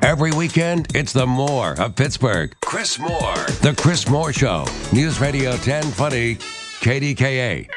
Every weekend, it's the Moore of Pittsburgh. Chris Moore. The Chris Moore Show. News Radio 1020, KDKA.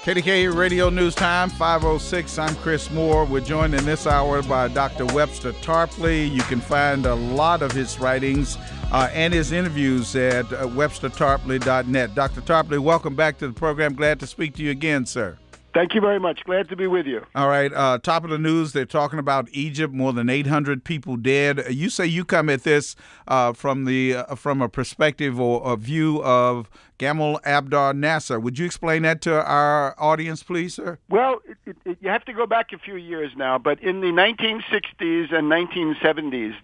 KDKA Radio News Time, 5:06. I'm Chris Moore. We're joined in this hour by Dr. Webster Tarpley. You can find a lot of his writings and his interviews at webstertarpley.net. Dr. Tarpley, welcome back to the program. Glad to speak to you again, sir. Thank you very much. Glad to be with you. All right. Top of the news, they're talking about Egypt, more than 800 people dead. You say you come at this from a perspective or a view of Gamal Abdel Nasser. Would you explain that to our audience, please, sir? Well, you have to go back a few years now, but in the 1960s and 1970s,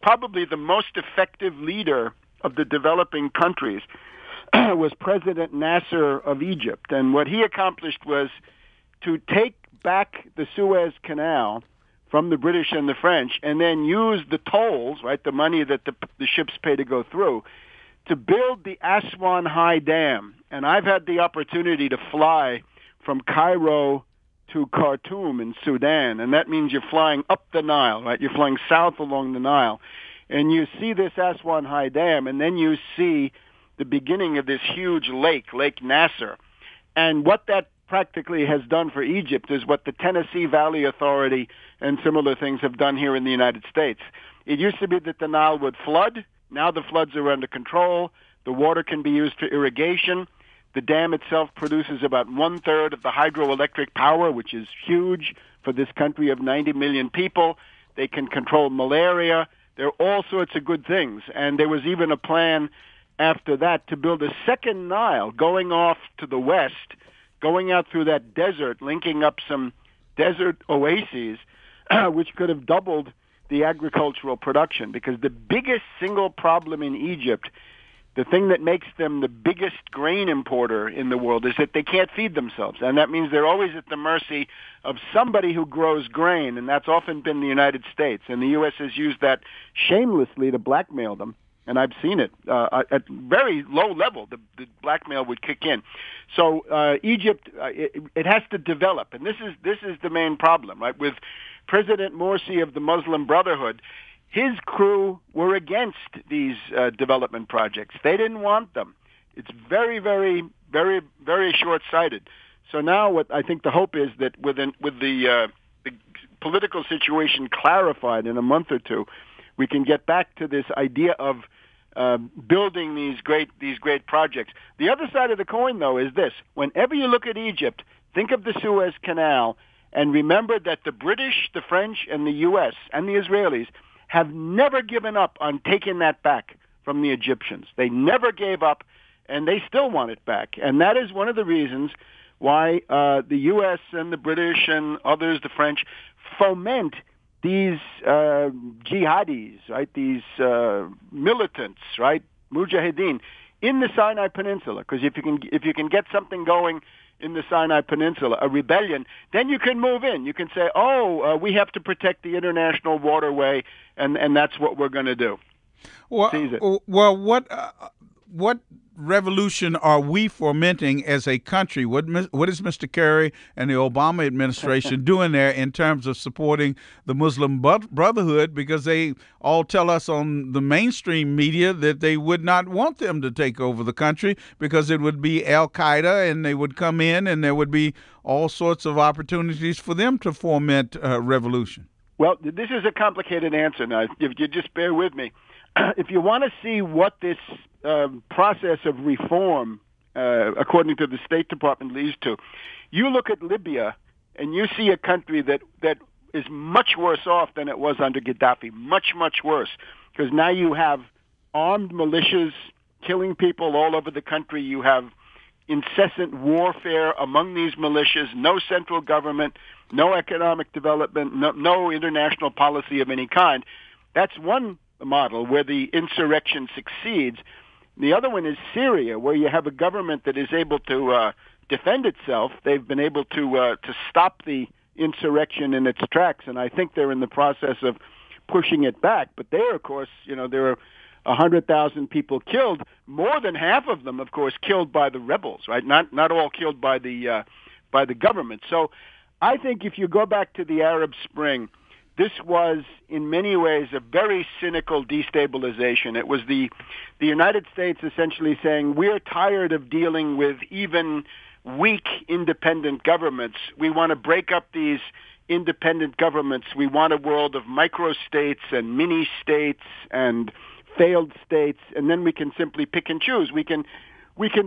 probably the most effective leader of the developing countries was President Nasser of Egypt. And what he accomplished was to take back the Suez Canal from the British and the French and then use the tolls, right, the money that the ships pay to go through, to build the Aswan High Dam. And I've had the opportunity to fly from Cairo to Khartoum in Sudan, and that means you're flying up the Nile, right? You're flying south along the Nile. And you see this Aswan High Dam, and then you see the beginning of this huge lake, Lake Nasser. And what that practically has done for Egypt is what the Tennessee Valley Authority and similar things have done here in the United States. It used to be that the Nile would flood. Now the floods are under control. The water can be used for irrigation. The dam itself produces about 1/3 of the hydroelectric power, which is huge for this country of 90 million people. They can control malaria. There are all sorts of good things. And there was even a plan after that to build a second Nile going off to the west, going out through that desert, linking up some desert oases, which could have doubled the agricultural production. Because the biggest single problem in Egypt, the thing that makes them the biggest grain importer in the world, is that they can't feed themselves. And that means they're always at the mercy of somebody who grows grain, and that's often been the United States. And the U.S. has used that shamelessly to blackmail them. And I've seen it at very low level. The blackmail would kick in. So Egypt, it has to develop, and this is the main problem, right? With President Morsi of the Muslim Brotherhood, his crew were against these development projects. They didn't want them. It's very, very, very, very short-sighted. So now, what I think the hope is that with the political situation clarified in a month or two, we can get back to this idea of building these great projects. The other side of the coin, though, is this. Whenever you look at Egypt, think of the Suez Canal and remember that the British, the French, and the U.S. and the Israelis have never given up on taking that back from the Egyptians. They never gave up, and they still want it back. And that is one of the reasons why the U.S. and the British and others, the French, foment these jihadis, right? These militants, right? Mujahideen in the Sinai Peninsula. Because if you can get something going in the Sinai Peninsula, a rebellion, then you can move in. You can say, we have to protect the international waterway, and that's what we're going to do. Well, what revolution are we fomenting as a country? What is Mr. Kerry and the Obama administration doing there in terms of supporting the Muslim Brotherhood? Because they all tell us on the mainstream media that they would not want them to take over the country because it would be Al-Qaeda and they would come in and there would be all sorts of opportunities for them to foment revolution. Well, this is a complicated answer now. If you just bear with me. If you want to see what this process of reform, according to the State Department, leads to, you look at Libya and you see a country that is much worse off than it was under Gaddafi, much, much worse, because now you have armed militias killing people all over the country. You have incessant warfare among these militias, no central government, no economic development, no international policy of any kind. That's one model where the insurrection succeeds. The other one is Syria, where you have a government that is able to defend itself. They've been able to stop the insurrection in its tracks, and I think they're in the process of pushing it back. But there, of course, there are 100,000 people killed, more than half of them, of course, killed by the rebels, right? Not all killed by the government. So I think if you go back to the Arab Spring, this was in many ways a very cynical destabilization. It was the United States essentially saying, we're tired of dealing with even weak independent governments. We want to break up these independent governments. We want a world of microstates and mini-states and failed states, and then we can simply pick and choose. We can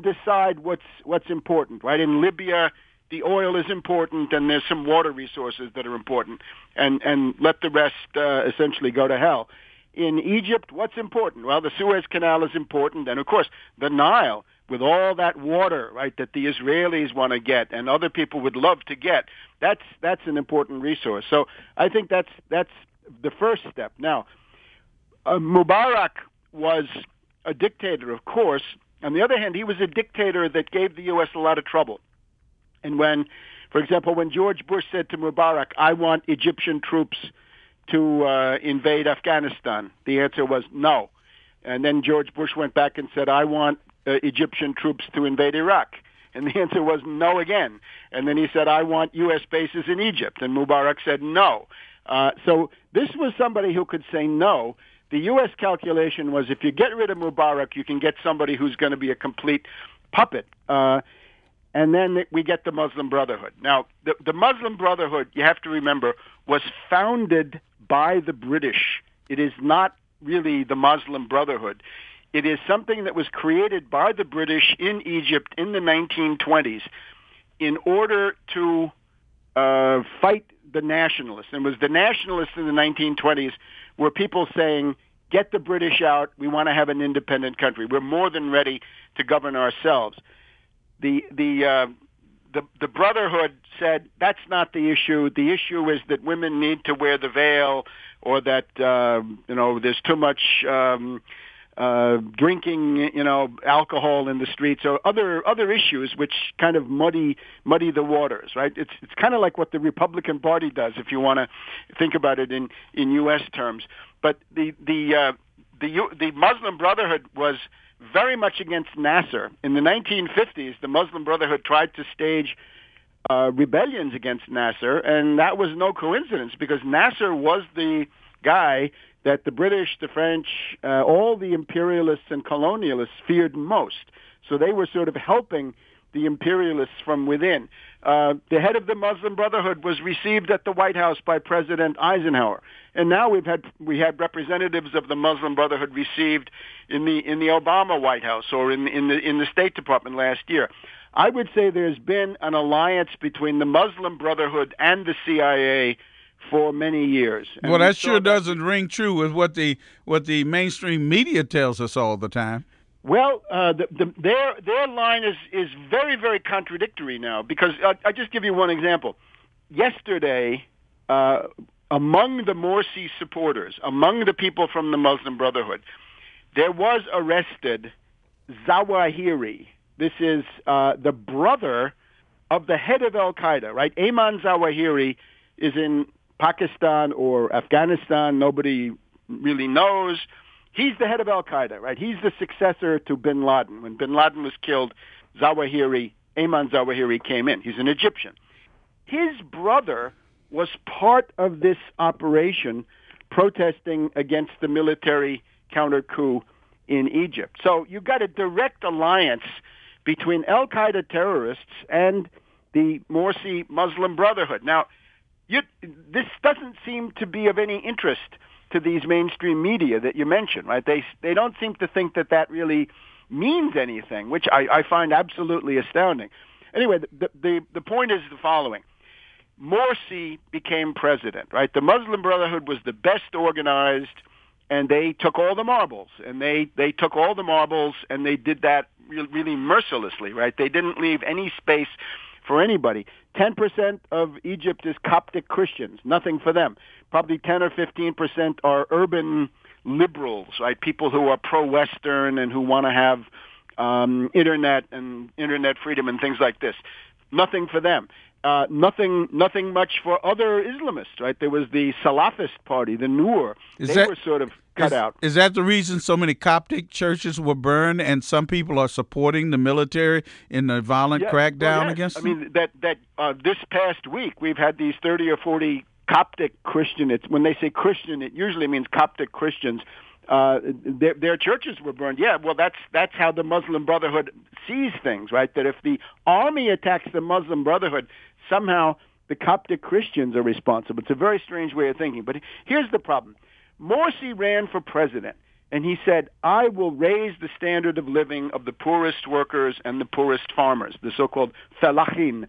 decide what's important, right? In Libya, the oil is important, and there's some water resources that are important, and let the rest essentially go to hell. In Egypt, what's important? Well, the Suez Canal is important, and of course, the Nile, with all that water, right, that the Israelis want to get and other people would love to get, that's an important resource. So I think that's the first step. Now, Mubarak was a dictator, of course. On the other hand, he was a dictator that gave the U.S. a lot of trouble. And when, for example, when George Bush said to Mubarak, I want Egyptian troops to invade Afghanistan, the answer was no. And then George Bush went back and said, I want Egyptian troops to invade Iraq. And the answer was no again. And then he said, I want U.S. bases in Egypt. And Mubarak said no. So this was somebody who could say no. The U.S. calculation was if you get rid of Mubarak, you can get somebody who's going to be a complete puppet. And then we get the Muslim Brotherhood. Now, the Muslim Brotherhood, you have to remember, was founded by the British. It is not really the Muslim Brotherhood. It is something that was created by the British in Egypt in the 1920s in order to fight the nationalists. And it was the nationalists in the 1920s were people saying, get the British out, we want to have an independent country. We're more than ready to govern ourselves. The Brotherhood said, that's not the issue. The issue is that women need to wear the veil, or that, there's too much drinking, alcohol in the streets, or other issues which kind of muddy the waters, right? It's kind of like what the Republican Party does, if you want to think about it in U.S. terms. But the Muslim Brotherhood was very much against Nasser. In the 1950s, the Muslim Brotherhood tried to stage rebellions against Nasser, and that was no coincidence because Nasser was the guy that the British, the French, all the imperialists and colonialists feared most. So they were sort of helping the imperialists from within. The head of the Muslim Brotherhood was received at the White House by President Eisenhower, and now we had representatives of the Muslim Brotherhood received in the Obama White House or in the State Department last year. I would say there's been an alliance between the Muslim Brotherhood and the CIA for many years. And well, that sure doesn't ring true with what the mainstream media tells us all the time. Well, their line is very, very contradictory now, because I'll just give you one example. Yesterday, among the Morsi supporters, among the people from the Muslim Brotherhood, there was arrested Zawahiri. This is the brother of the head of Al-Qaeda, right? Ayman Zawahiri is in Pakistan or Afghanistan. Nobody really knows. He's the head of Al-Qaeda, right? He's the successor to bin Laden. When bin Laden was killed, Ayman Zawahiri came in. He's an Egyptian. His brother was part of this operation protesting against the military counter-coup in Egypt. So you've got a direct alliance between Al-Qaeda terrorists and the Morsi Muslim Brotherhood. Now, this doesn't seem to be of any interest to these mainstream media that you mentioned, right? They don't seem to think that really means anything, which I find absolutely astounding. Anyway, the point is the following. Morsi became president, right? The Muslim Brotherhood was the best organized, and they took all the marbles, and they took all the marbles, and they did that really mercilessly, right? They didn't leave any space for anybody. 10% of Egypt is Coptic Christians, nothing for them. Probably 10 or 15% are urban liberals, right? People who are pro-Western and who want to have internet freedom and things like this. Nothing for them. nothing much for other Islamists, right? There was the Salafist party, the Noor. They were sort of cut out. Is that the reason so many Coptic churches were burned, and some people are supporting the military in the violent crackdown against them? I mean, this past week we've had these 30 or 40 Coptic Christian. When they say Christian, it usually means Coptic Christians. Their churches were burned. Yeah, well, that's how the Muslim Brotherhood sees things, right? That if the army attacks the Muslim Brotherhood, somehow the Coptic Christians are responsible. It's a very strange way of thinking. But here's the problem. Morsi ran for president, and he said, I will raise the standard of living of the poorest workers and the poorest farmers, the so-called felachin.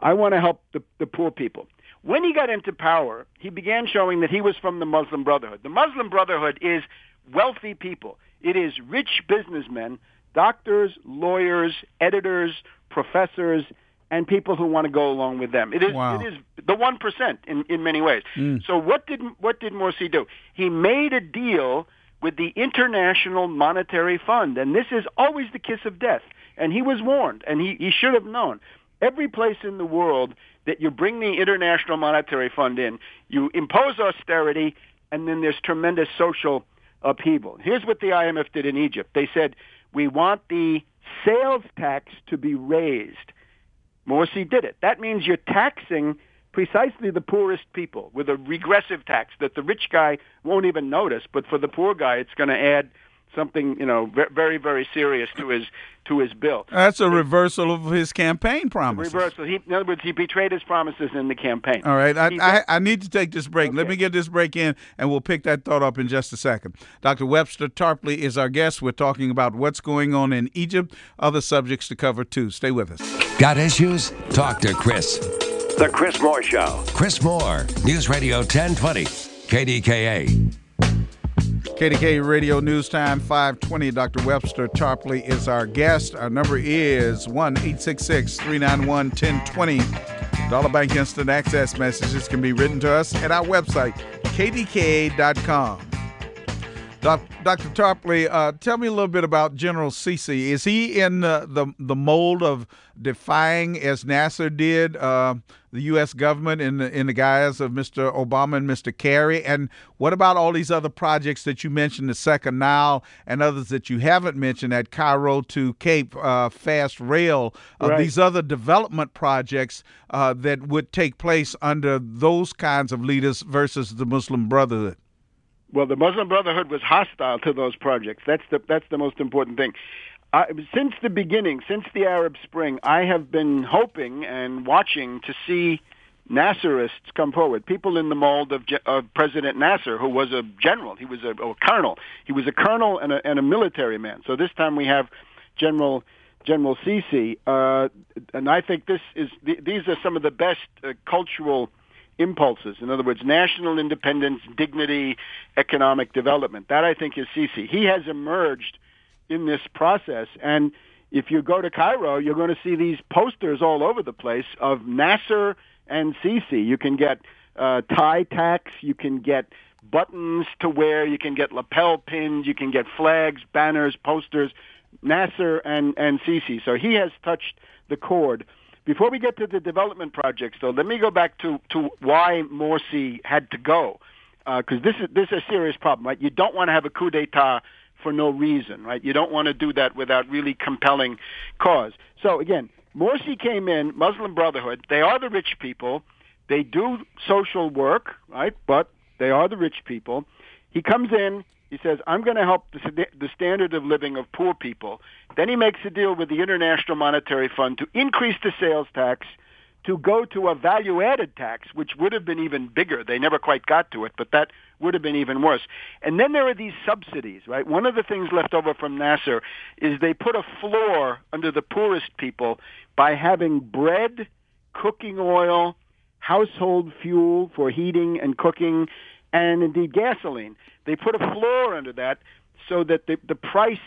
I want to help the poor people. When he got into power, he began showing that he was from the Muslim Brotherhood. The Muslim Brotherhood is wealthy people. It is rich businessmen, doctors, lawyers, editors, professors, and people who want to go along with them. It is the 1% in many ways. So what did Morsi do? He made a deal with the International Monetary Fund, and this is always the kiss of death. And he was warned, and he should have known. Every place in the world that you bring the International Monetary Fund in, you impose austerity, and then there's tremendous social upheaval. Here's what the IMF did in Egypt. They said, we want the sales tax to be raised. Morsi did it. That means you're taxing precisely the poorest people with a regressive tax that the rich guy won't even notice, but for the poor guy, it's going to add something, very, very serious to his bill. That's a reversal of his campaign promises. Reversal. In other words, he betrayed his promises in the campaign. All right. I need to take this break. Okay. Let me get this break in, and we'll pick that thought up in just a second. Dr. Webster Tarpley is our guest. We're talking about what's going on in Egypt, other subjects to cover, too. Stay with us. Got issues? Talk to Chris. The Chris Moore Show. Chris Moore, News Radio 1020, KDKA. KDK Radio News Time 520. Dr. Webster Tarpley is our guest. Our number is 1-866-391-1020. Dollar Bank Instant Access messages can be written to us at our website, kdka.com. Dr. Tarpley, tell me a little bit about General Sisi. Is he in the mold of defying, as Nasser did, the U.S. government in the guise of Mr. Obama and Mr. Kerry? And what about all these other projects that you mentioned, the Second Nile and others that you haven't mentioned, at Cairo to Cape, Fast Rail, these other development projects that would take place under those kinds of leaders versus the Muslim Brotherhood? Well, the Muslim Brotherhood was hostile to those projects. That's the most important thing. Since the beginning, since the Arab Spring, I have been hoping and watching to see Nasserists come forward, people in the mold of President Nasser, who was a general. He was a colonel. He was a colonel and a military man. So this time we have General Sisi, and I think these are some of the best cultural impulses. In other words, national independence, dignity, economic development. That, I think, is Sisi. He has emerged in this process. And if you go to Cairo, you're going to see these posters all over the place of Nasser and Sisi. You can get tie tacks. You can get buttons to wear. You can get lapel pins. You can get flags, banners, posters. Nasser and Sisi. So he has touched the chord. Before we get to the development projects, though, let me go back to why Morsi had to go, because this is a serious problem, right? You don't want to have a coup d'etat for no reason, right? You don't want to do that without really compelling cause. So, again, Morsi came in, Muslim Brotherhood. They are the rich people. They do social work, right? But they are the rich people. He comes in. He says, I'm going to help the standard of living of poor people. Then he makes a deal with the International Monetary Fund to increase the sales tax, to go to a value-added tax, which would have been even bigger. They never quite got to it, but that would have been even worse. And then there are these subsidies, right? One of the things left over from Nasser is they put a floor under the poorest people by having bread, cooking oil, household fuel for heating and cooking, and indeed gasoline. They put a floor under that so that the price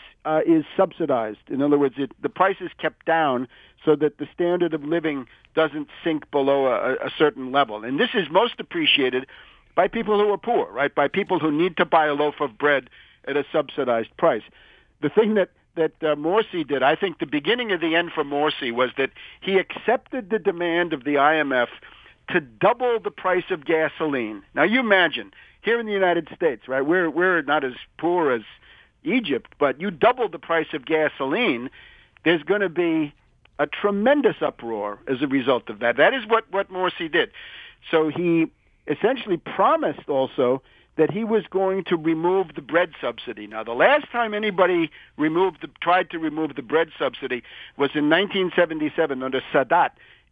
is subsidized. In other words, the price is kept down so that the standard of living doesn't sink below a certain level. And this is most appreciated by people who are poor, right? By people who need to buy a loaf of bread at a subsidized price. The thing that Morsi did, I think the beginning of the end for Morsi was that he accepted the demand of the IMF to double the price of gasoline. Now you imagine, here in the United States, right, we're not as poor as Egypt, but you double the price of gasoline, there's going to be a tremendous uproar as a result of that. That is what Morsi did. So he essentially promised also that he was going to remove the bread subsidy. Now, the last time anybody tried to remove the bread subsidy was in 1977 under Sadat,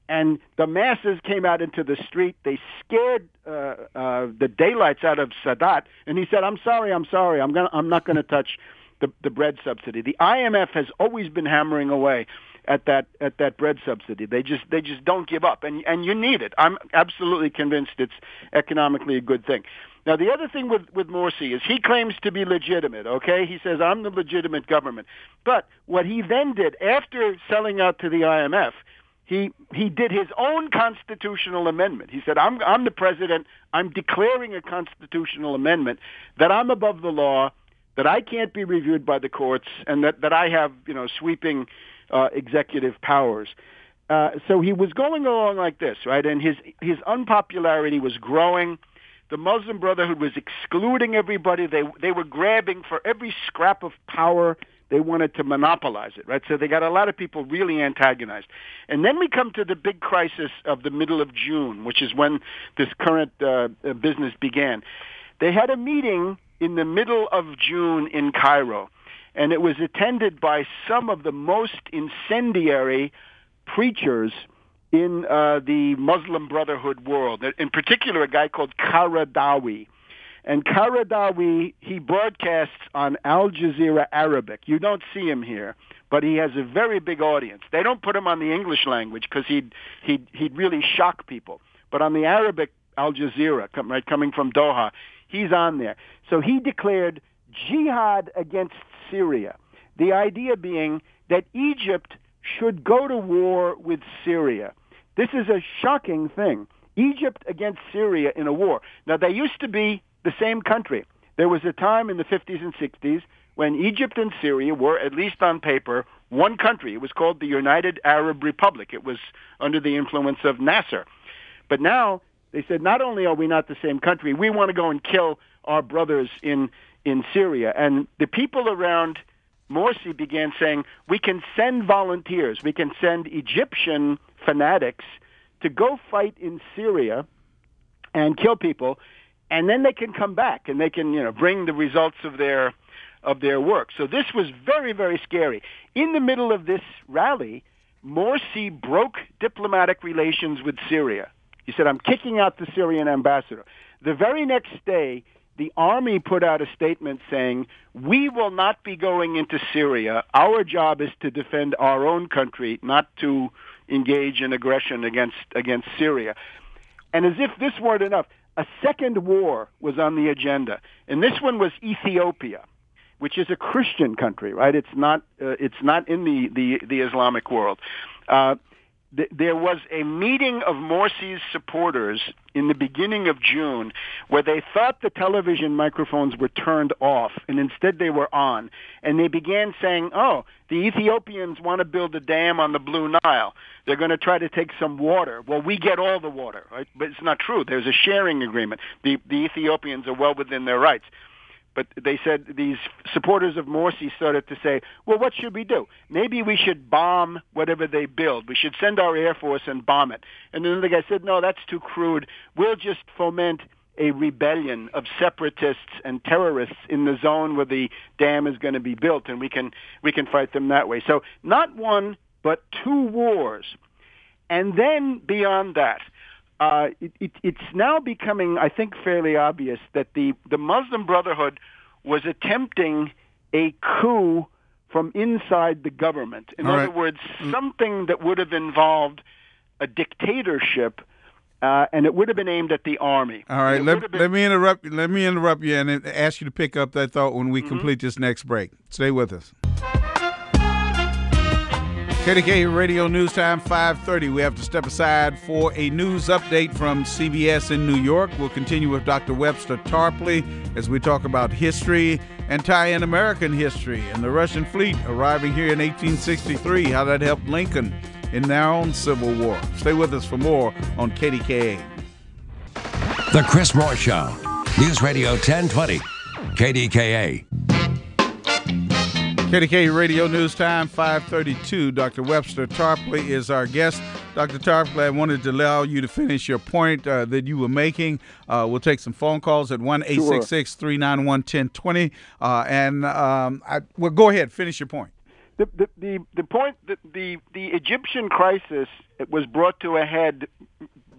and the masses came out into the street. They scared the daylights out of Sadat, and he said, "I'm sorry. I'm not going to touch the bread subsidy." The IMF has always been hammering away at that bread subsidy. They just don't give up, and you need it. I'm absolutely convinced it's economically a good thing. Now, the other thing with Morsi is he claims to be legitimate, okay? He says, I'm the legitimate government. But what he then did, after selling out to the IMF, he did his own constitutional amendment. He said, I'm the president. I'm declaring a constitutional amendment that I'm above the law, that I can't be reviewed by the courts, and that I have, sweeping executive powers. So he was going along like this, right? And his unpopularity was growing. The Muslim Brotherhood was excluding everybody. They were grabbing for every scrap of power. They wanted to monopolize it, right? So they got a lot of people really antagonized. And then we come to the big crisis of the middle of June, which is when this current business began. They had a meeting in the middle of June in Cairo, and it was attended by some of the most incendiary preachers in the Muslim Brotherhood world, in particular a guy called Qaradawi. And Qaradawi, he broadcasts on Al Jazeera Arabic. You don't see him here, but he has a very big audience. They don't put him on the English language because he'd really shock people. But on the Arabic Al Jazeera, coming from Doha, he's on there. So he declared jihad against Syria, the idea being that Egypt should go to war with Syria. This is a shocking thing. Egypt against Syria in a war. Now, they used to be the same country. There was a time in the 50s and 60s when Egypt and Syria were, at least on paper, one country. It was called the United Arab Republic. It was under the influence of Nasser. But now they said, not only are we not the same country, we want to go and kill our brothers in Syria. And the people around Morsi began saying, we can send volunteers, we can send Egyptian fanatics to go fight in Syria and kill people, and then they can come back and they can, bring the results of their work. So this was very, very scary. In the middle of this rally, Morsi broke diplomatic relations with Syria. He said, I'm kicking out the Syrian ambassador. The very next day, the army put out a statement saying, we will not be going into Syria. Our job is to defend our own country, not to engage in aggression against Syria. And as if this weren't enough, a second war was on the agenda. And this one was Ethiopia, which is a Christian country, right? It's not in the Islamic world. There was a meeting of Morsi's supporters in the beginning of June where they thought the television microphones were turned off, and instead they were on. And they began saying, the Ethiopians want to build a dam on the Blue Nile. They're going to try to take some water. Well, we get all the water, right? But it's not true. There's a sharing agreement. The Ethiopians are well within their rights. But they said, these supporters of Morsi started to say, well, what should we do? Maybe we should bomb whatever they build. We should send our Air Force and bomb it. And then the guy said, no, that's too crude. We'll just foment a rebellion of separatists and terrorists in the zone where the dam is going to be built, and we can fight them that way. So not one, but two wars. And then beyond that, it's now becoming, I think, fairly obvious that the Muslim Brotherhood was attempting a coup from inside the government. In other words, something that would have involved a dictatorship, and it would have been aimed at the army. All right, let me interrupt you and ask you to pick up that thought when we complete this next break. Stay with us. KDK Radio News Time, 5:30. We have to step aside for a news update from CBS in New York. We'll continue with Dr. Webster Tarpley as we talk about history and tie in American history and the Russian fleet arriving here in 1863, how that helped Lincoln in their own Civil War. Stay with us for more on KDKA. The Chris Moore Show. News Radio 1020. KDKA. KDK Radio News Time, 5:32. Dr. Webster Tarpley is our guest. Dr. Tarpley, I wanted to allow you to finish your point that you were making. We'll take some phone calls at 1-866-391-1020. Well, go ahead. Finish your point. The point that the Egyptian crisis was brought to a head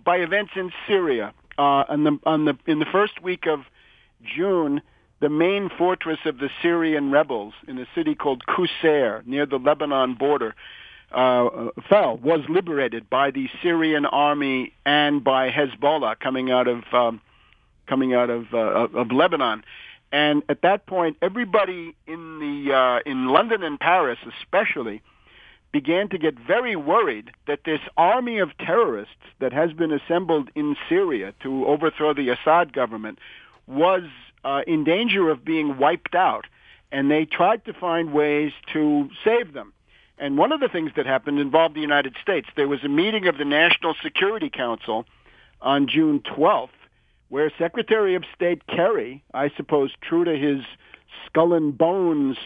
by events in Syria. In the first week of June, the main fortress of the Syrian rebels in a city called Qusair near the Lebanon border was liberated by the Syrian army and by Hezbollah coming out of Lebanon. And at that point, everybody in London and Paris, especially, began to get very worried that this army of terrorists that has been assembled in Syria to overthrow the Assad government was in danger of being wiped out, and they tried to find ways to save them. And one of the things that happened involved the United States. There was a meeting of the National Security Council on June 12th, where Secretary of State Kerry, I suppose true to his skull and bones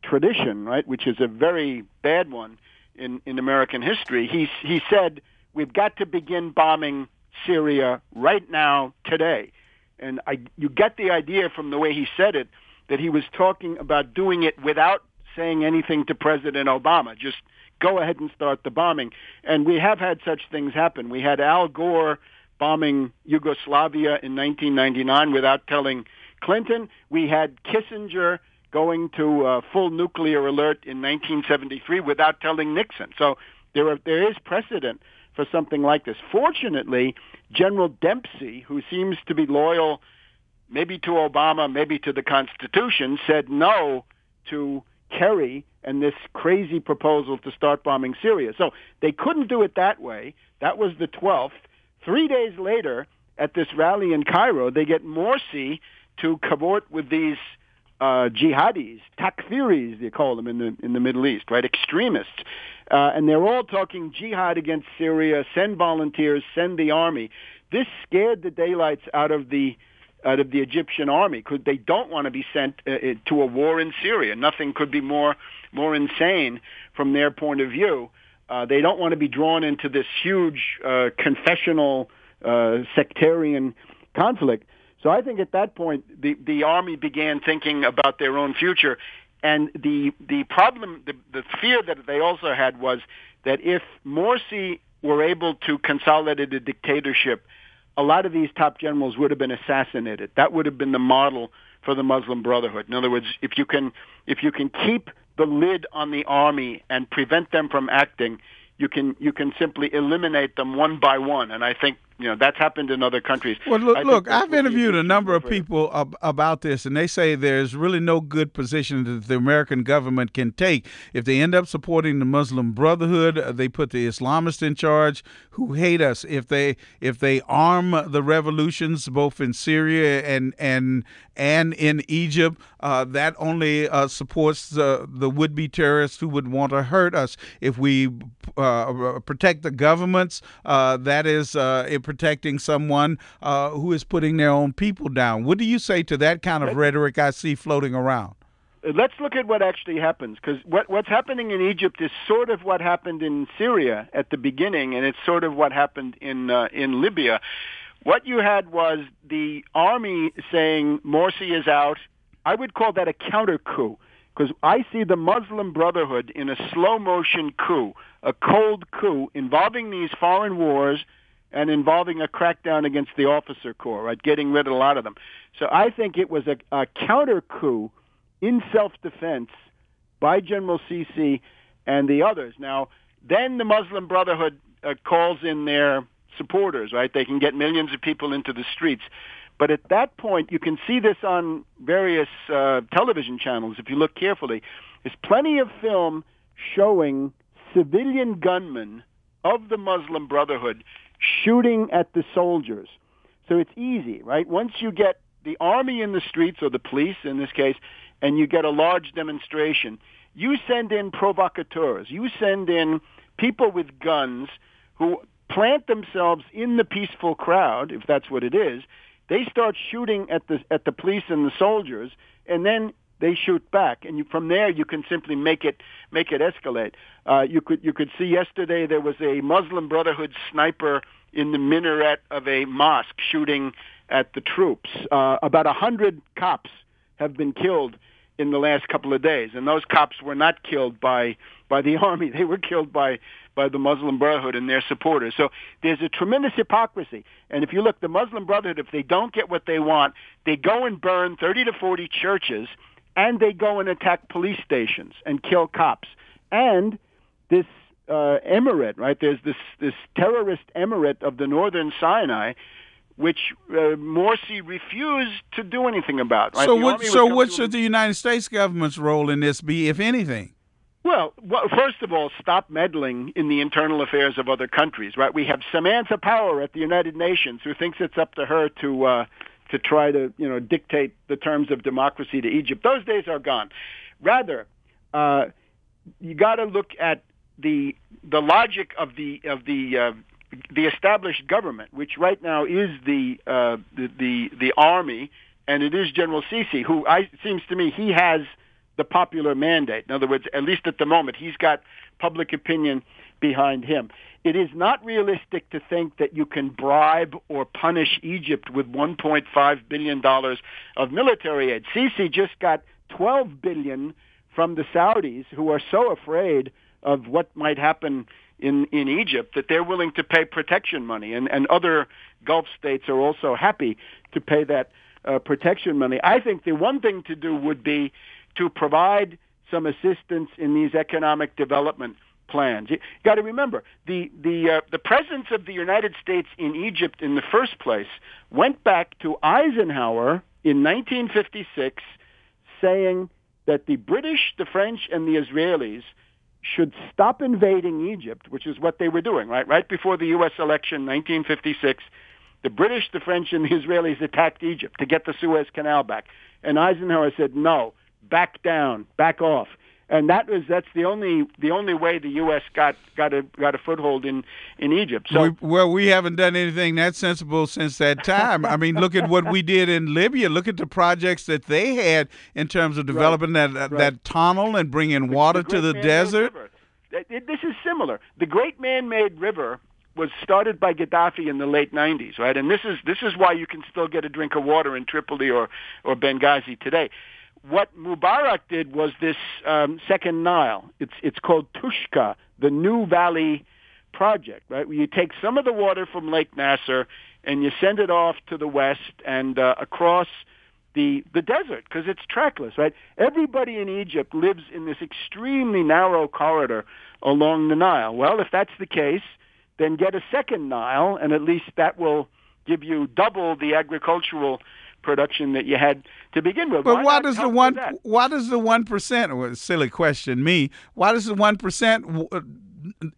tradition, right, which is a very bad one in American history, he said, we've got to begin bombing Syria right now, today. And you get the idea from the way he said it that he was talking about doing it without saying anything to President Obama. Just go ahead and start the bombing. And we have had such things happen. We had Al Gore bombing Yugoslavia in 1999 without telling Clinton. We had Kissinger going to full nuclear alert in 1973 without telling Nixon. So there is precedent for something like this. Fortunately, General Dempsey, who seems to be loyal maybe to Obama, maybe to the Constitution, said no to Kerry and this crazy proposal to start bombing Syria. So they couldn't do it that way. That was the 12th. 3 days later, at this rally in Cairo, they get Morsi to cavort with these jihadis, takfiris, they call them in the Middle East, right? Extremists. And they're all talking jihad against Syria, send volunteers, send the army. This scared the daylights out of the Egyptian army because they don't want to be sent to a war in Syria. Nothing could be more insane from their point of view. They don't want to be drawn into this huge confessional sectarian conflict. So I think at that point the army began thinking about their own future. And the problem, the fear that they also had was that if Morsi were able to consolidate a dictatorship, a lot of these top generals would have been assassinated. That would have been the model for the Muslim Brotherhood. In other words, if you can keep the lid on the army and prevent them from acting, you can simply eliminate them one by one. And I think that's happened in other countries. Well, look, I've interviewed a number of people about this, and they say there's really no good position that the American government can take. If they end up supporting the Muslim Brotherhood, they put the Islamists in charge who hate us. If they arm the revolutions both in Syria and in Egypt, that only supports the would-be terrorists who would want to hurt us. If we protect the governments, that is protecting someone who is putting their own people down. What do you say to that kind of rhetoric I see floating around? Let's look at what actually happens, because what's happening in Egypt is sort of what happened in Syria at the beginning, and it's sort of what happened in Libya. What you had was the army saying Morsi is out. I would call that a counter coup, because I see the Muslim Brotherhood in a slow-motion coup, a cold coup involving these foreign wars and involving a crackdown against the officer corps, right, getting rid of a lot of them. So I think it was a counter coup in self-defense by General Sisi and the others. Now, then the Muslim Brotherhood calls in their supporters, right? They can get millions of people into the streets. But at that point, you can see this on various television channels if you look carefully. There's plenty of film showing civilian gunmen of the Muslim Brotherhood shooting at the soldiers. So it's easy, right? Once you get the army in the streets, or the police in this case, and you get a large demonstration, you send in provocateurs. You send in people with guns who plant themselves in the peaceful crowd, if that's what it is. They start shooting at the police and the soldiers, and then they shoot back. And from there, you can simply make it escalate. You could see yesterday there was a Muslim Brotherhood sniper in the minaret of a mosque shooting at the troops. About 100 cops have been killed in the last couple of days, and those cops were not killed by the army. They were killed by the Muslim Brotherhood and their supporters. So there's a tremendous hypocrisy. And if you look, the Muslim Brotherhood, if they don't get what they want, they go and burn 30 to 40 churches, and they go and attack police stations and kill cops. And this emirate, right? There's this terrorist emirate of the northern Sinai, which Morsi refused to do anything about. Right? So what should the United States government's role in this be, if anything? Well, first of all, stop meddling in the internal affairs of other countries. Right? We have Samantha Power at the United Nations who thinks it's up to her to try to dictate the terms of democracy to Egypt. Those days are gone. Rather, you got to look at the logic of the established government, which right now is the army, and it is General Sisi, who it seems to me he has the popular mandate. In other words, at least at the moment, he's got public opinion behind him. It is not realistic to think that you can bribe or punish Egypt with $1.5 billion of military aid. Sisi just got $12 billion from the Saudis, who are so afraid of what might happen in Egypt that they're willing to pay protection money, and other Gulf states are also happy to pay that protection money. I think the one thing to do would be to provide some assistance in these economic development plans. You got to remember, the presence of the United States in Egypt in the first place went back to Eisenhower in 1956, saying that the British, the French, and the Israelis should stop invading Egypt, which is what they were doing, right? Right before the U.S. election, 1956, the British, the French, and the Israelis attacked Egypt to get the Suez Canal back. And Eisenhower said, no, back down, back off. And that's the only way the U.S. got a foothold in Egypt. So we haven't done anything that sensible since that time. I mean, look at what we did in Libya. Look at the projects that they had in terms of developing that tunnel and bringing water to the desert. This is similar. The Great Man-Made River was started by Gaddafi in the late 90s, right? And this is why you can still get a drink of water in Tripoli or Benghazi today. What Mubarak did was this second Nile. It's called Tushka, the New Valley Project, right? Where you take some of the water from Lake Nasser and you send it off to the west and across the desert, because it's trackless, right? Everybody in Egypt lives in this extremely narrow corridor along the Nile. Well, if that's the case, then get a second Nile, and at least that will give you double the agricultural production that you had to begin with. But why does the 1%, silly question, why does the 1%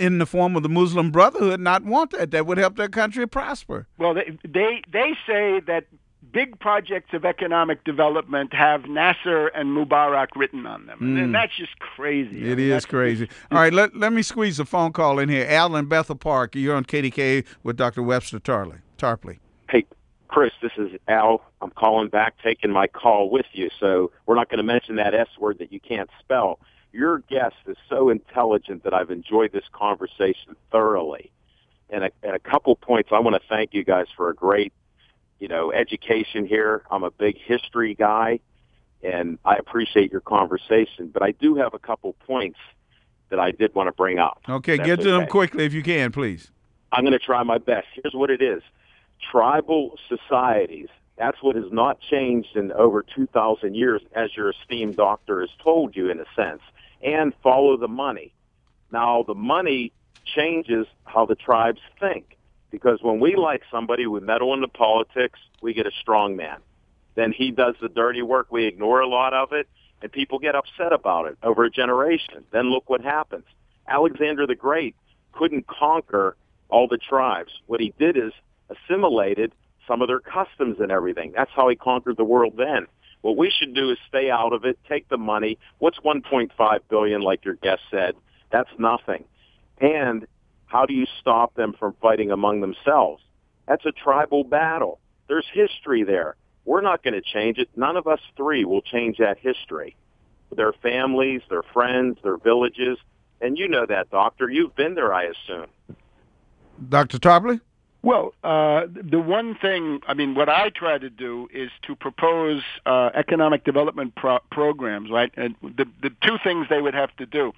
in the form of the Muslim Brotherhood not want that? That would help their country prosper. Well, they say that big projects of economic development have Nasser and Mubarak written on them. And that's just crazy. It is crazy. All right, let me squeeze a phone call in here. Al in Bethel Park, you're on KDK with Dr. Webster Tarpley. Hey, Chris, this is Al. I'm calling back, taking my call with you. So we're not going to mention that S word that you can't spell. Your guest is so intelligent that I've enjoyed this conversation thoroughly. And a couple points, I want to thank you guys for a great, education here. I'm a big history guy, and I appreciate your conversation. But I do have a couple points that I did want to bring up. Okay, get to them quickly if you can, please. I'm going to try my best. Here's what it is. Tribal societies, that's what has not changed in over 2,000 years, as your esteemed doctor has told you in a sense, and follow the money. Now, the money changes how the tribes think, because when we like somebody, we meddle into politics, we get a strong man. Then he does the dirty work, we ignore a lot of it, and people get upset about it over a generation. Then look what happens. Alexander the Great couldn't conquer all the tribes. What he did is assimilated some of their customs and everything. That's how he conquered the world then. What we should do is stay out of it, take the money. What's 1.5 billion, like your guest said? That's nothing. And how do you stop them from fighting among themselves? That's a tribal battle. There's history there. We're not going to change it. None of us three will change that history. Their families, their friends, their villages. And you know that, Doctor. You've been there, I assume. Dr. Tarpley? Well, the one thing, what I try to do is to propose economic development programs, right? And the two things they would have to do.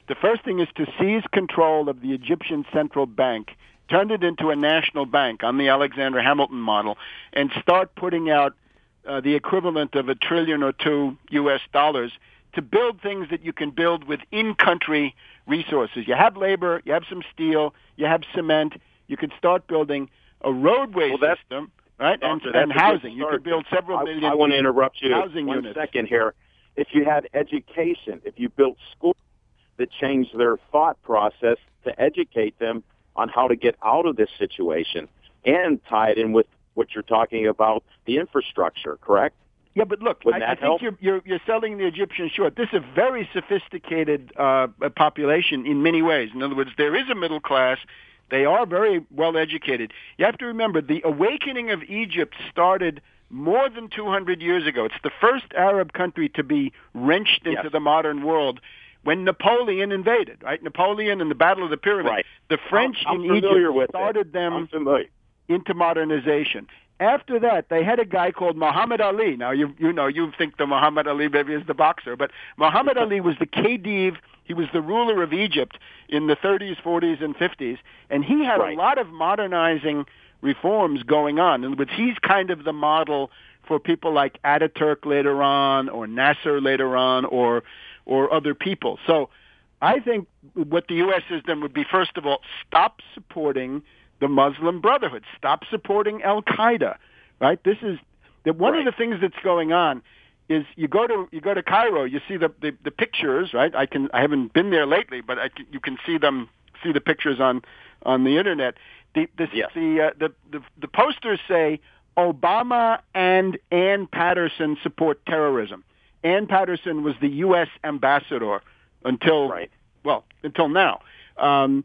The first thing is to seize control of the Egyptian central bank, turn it into a national bank on the Alexander Hamilton model, and start putting out the equivalent of $1 trillion or $2 US to build things that you can build with in-country resources. You have labor, you have some steel, you have cement. You could start building a roadway system, right? Doctor, and housing. You could build several million. I want to interrupt you housing one units. second here. If you had education, if you built schools that changed their thought process to educate them on how to get out of this situation and tie it in with what you're talking about, the infrastructure, correct? Yeah, but look, I think you're selling the Egyptians short. This is a very sophisticated population in many ways. In other words, there is a middle class. They are very well educated. You have to remember, the awakening of Egypt started more than 200 years ago. It's the first Arab country to be wrenched into the modern world when Napoleon invaded, right? Napoleon and the Battle of the Pyramid. Right. The French in Egypt started them into modernization. After that, they had a guy called Muhammad Ali. Now, you think the Muhammad Ali maybe is the boxer, but Muhammad Ali was the Khedive. He was the ruler of Egypt in the 30s, 40s, and 50s, and he had a lot of modernizing reforms going on. In other words, he's kind of the model for people like Ataturk later on, or Nasser later on, or other people. So I think what the U.S. has done would be, first of all, stop supporting the Muslim Brotherhood. Stop supporting Al-Qaeda, right? This is one of the things that's going on is you go to Cairo, you see the pictures, right? I haven't been there lately, but you can see the pictures on the internet. The posters say Obama and Ann Patterson support terrorism. Ann Patterson was the U.S. ambassador until now.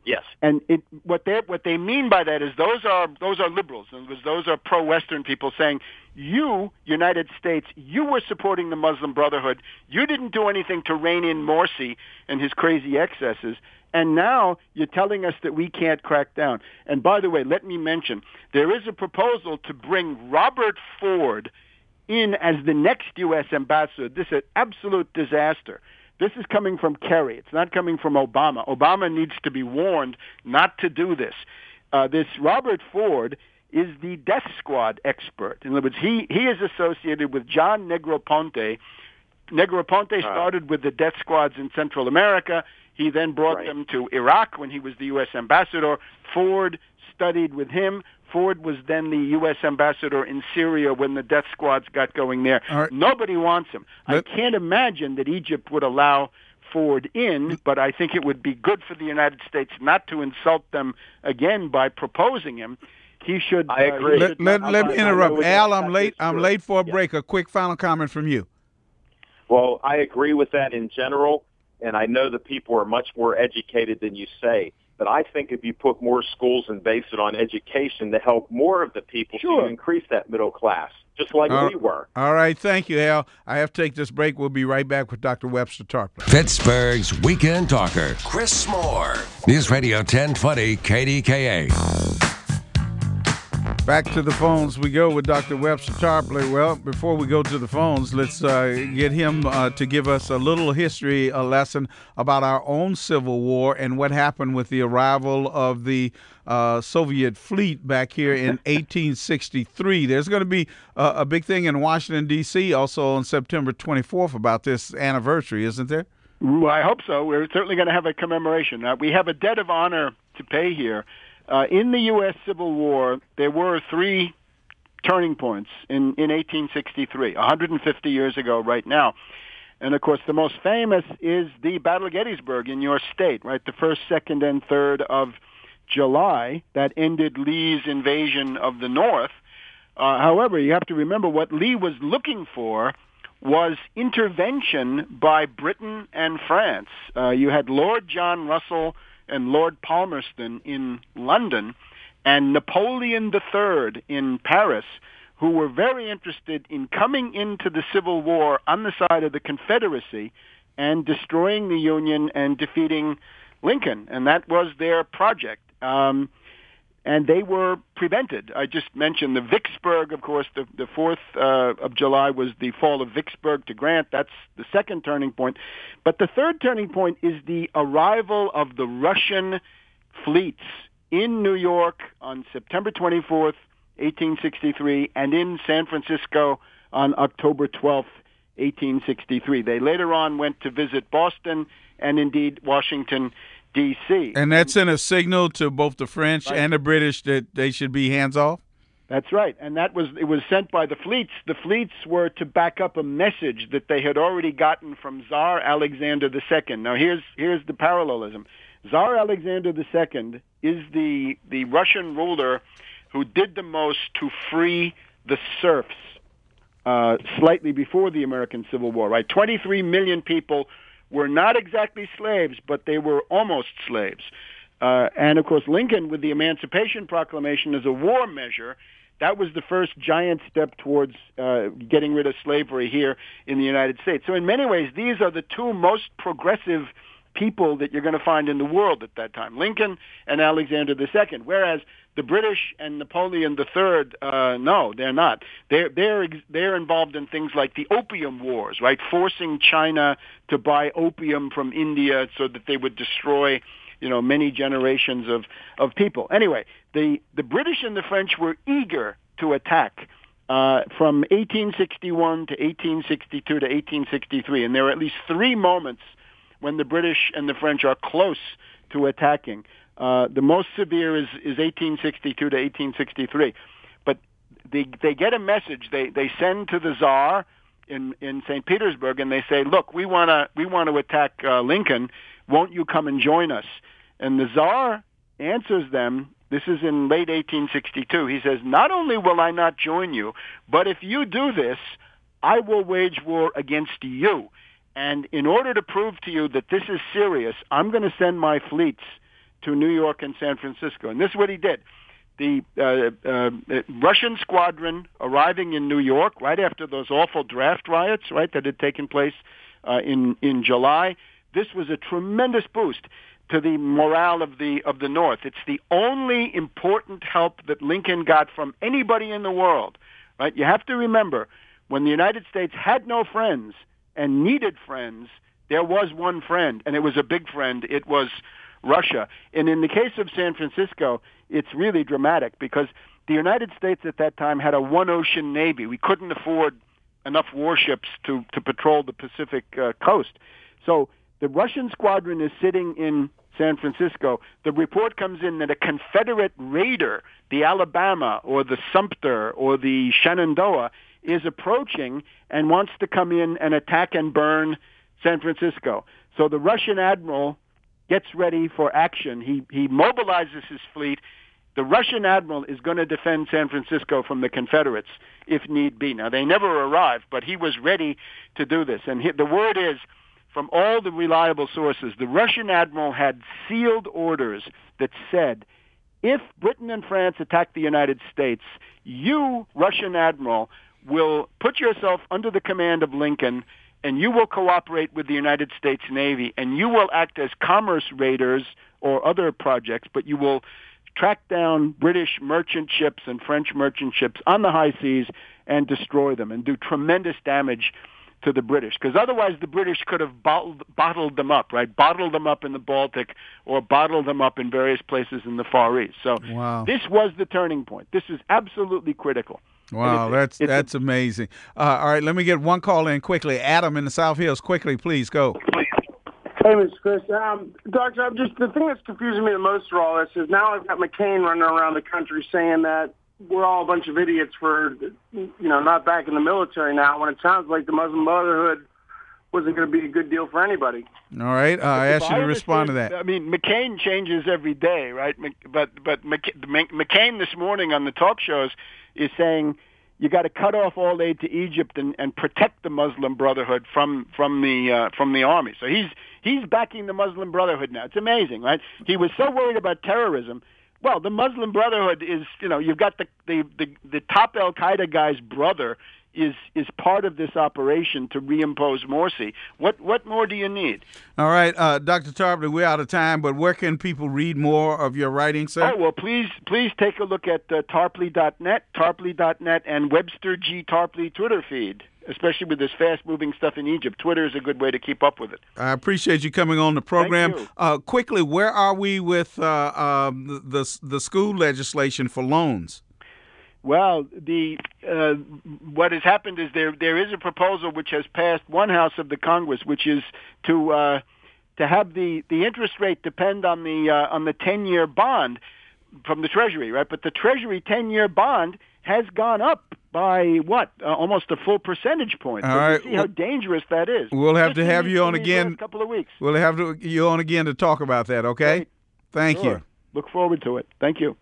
Yes, and what they mean by that is those are liberals. In other words, those are pro-Western people saying, you, United States, you were supporting the Muslim Brotherhood. You didn't do anything to rein in Morsi and his crazy excesses, and now you're telling us that we can't crack down. And by the way, let me mention, there is a proposal to bring Robert Ford in as the next U.S. ambassador. This is an absolute disaster. This is coming from Kerry. It's not coming from Obama. Obama needs to be warned not to do this. This Robert Ford is the death squad expert. In other words, he is associated with John Negroponte. Negroponte started with the death squads in Central America. He then brought them to Iraq when he was the U.S. ambassador. Ford studied with him. Ford was then the U.S. ambassador in Syria when the death squads got going there. Right. Nobody wants him. I can't imagine that Egypt would allow Ford in, but I think it would be good for the United States not to insult them again by proposing him. He should. I agree. Let me interrupt. Al, I'm late for a break. A quick final comment from you. Well, I agree with that in general, and I know that people are much more educated than you say. But I think if you put more schools and base it on education to help more of the people to increase that middle class, just like we were. All right. Thank you, Al. I have to take this break. We'll be right back with Dr. Webster Tarpley. Pittsburgh's Weekend Talker, Chris Moore. News Radio 1020 KDKA. Back to the phones we go with Dr. Webster Tarpley. Well, before we go to the phones, let's get him to give us a little history lesson about our own Civil War and what happened with the arrival of the Soviet fleet back here in 1863. There's going to be a big thing in Washington, D.C. also on September 24th about this anniversary, isn't there? Well, I hope so. We're certainly going to have a commemoration. We have a debt of honor to pay here. In the U.S. Civil War, there were three turning points in 1863, 150 years ago right now. And, of course, the most famous is the Battle of Gettysburg in your state, right? The 1st, 2nd, and 3rd of July that ended Lee's invasion of the North. However, you have to remember what Lee was looking for was intervention by Britain and France. You had Lord John Russell and Lord Palmerston in London and Napoleon III in Paris, who were very interested in coming into the Civil War on the side of the Confederacy and destroying the Union and defeating Lincoln. And that was their project. And they were prevented. I just mentioned the Vicksburg, of course, the 4th of July was the fall of Vicksburg to Grant. That's the second turning point. But the third turning point is the arrival of the Russian fleets in New York on September 24th, 1863, and in San Francisco on October 12th, 1863. They later on went to visit Boston and, indeed, Washington, D.C. And that sent a signal to both the French and the British that they should be hands off? That's right. And it was sent by the fleets. The fleets were to back up a message that they had already gotten from Tsar Alexander II. Now, here's the parallelism. Tsar Alexander II is the Russian ruler who did the most to free the serfs slightly before the American Civil War, right? 23 million people were not exactly slaves, but they were almost slaves. And, of course, Lincoln, with the Emancipation Proclamation as a war measure, that was the first giant step towards getting rid of slavery here in the United States. So in many ways, these are the two most progressive people that you're going to find in the world at that time, Lincoln and Alexander II, whereas the British and Napoleon III, no, they're not. They're involved in things like the Opium Wars, right? Forcing China to buy opium from India so that they would destroy, many generations of people. Anyway, the British and the French were eager to attack from 1861 to 1862 to 1863, and there are at least three moments when the British and the French are close to attacking. The most severe is 1862 to 1863. But they get a message. They send to the Tsar in St. Petersburg, and they say, look, we want to attack Lincoln. Won't you come and join us? And the Tsar answers them. This is in late 1862. He says, not only will I not join you, but if you do this, I will wage war against you. And in order to prove to you that this is serious, I'm going to send my fleets to New York and San Francisco. And this is what he did. The Russian squadron arriving in New York right after those awful draft riots, right, that had taken place in July. This was a tremendous boost to the morale of the North. It's the only important help that Lincoln got from anybody in the world. Right? You have to remember, when the United States had no friends and needed friends, there was one friend, and it was a big friend. It was Russia. And in the case of San Francisco, it's really dramatic because the United States at that time had a one-ocean navy. We couldn't afford enough warships to patrol the Pacific coast. So the Russian squadron is sitting in San Francisco. The report comes in that a Confederate raider, the Alabama or the Sumter or the Shenandoah, is approaching and wants to come in and attack and burn San Francisco. So the Russian admiral gets ready for action. He mobilizes his fleet. The Russian admiral is going to defend San Francisco from the Confederates if need be. Now, they never arrived, but he was ready to do this. And the word is, from all the reliable sources, the Russian admiral had sealed orders that said, if Britain and France attack the United States, you, Russian admiral, will put yourself under the command of Lincoln, and you will cooperate with the United States Navy, and you will act as commerce raiders or other projects, but you will track down British merchant ships and French merchant ships on the high seas and destroy them and do tremendous damage to the British. Because otherwise the British could have bottled them up, right? Bottled them up in the Baltic or bottled them up in various places in the Far East. So This was the turning point. This is absolutely critical. Wow, that's amazing. All right, let me get one call in quickly. Adam in the South Hills, quickly, please go. Hey, Mr. Chris. Doctor, the thing that's confusing me the most for all this is now I've got McCain running around the country saying that we're all a bunch of idiots for, not back in the military now, when it sounds like the Muslim Brotherhood wasn't going to be a good deal for anybody. All right, I ask you to respond to that. I mean, McCain changes every day, right? But McCain this morning on the talk shows is saying you got to cut off all aid to Egypt and protect the Muslim Brotherhood from the army. So he's backing the Muslim Brotherhood now. It's amazing, right? He was so worried about terrorism. Well, the Muslim Brotherhood is, you've got the top Al Qaeda guy's brother is part of this operation to reimpose Morsi. What more do you need? All right, Dr. Tarpley, we're out of time, but where can people read more of your writing, sir? Oh, well, please take a look at Tarpley.net, and Webster G. Tarpley Twitter feed, especially with this fast-moving stuff in Egypt. Twitter is a good way to keep up with it. I appreciate you coming on the program. Thank you. Quickly, where are we with the school legislation for loans? Well, what has happened is there is a proposal which has passed one house of the Congress, which is to have the interest rate depend on the 10-year bond from the Treasury, right? But the Treasury 10-year bond has gone up by almost a full percentage point. All right. You see how dangerous that is. We'll have to have you on again in a couple of weeks. We'll have you on again to talk about that. Okay. Great. Thank Sure. you. Look forward to it. Thank you.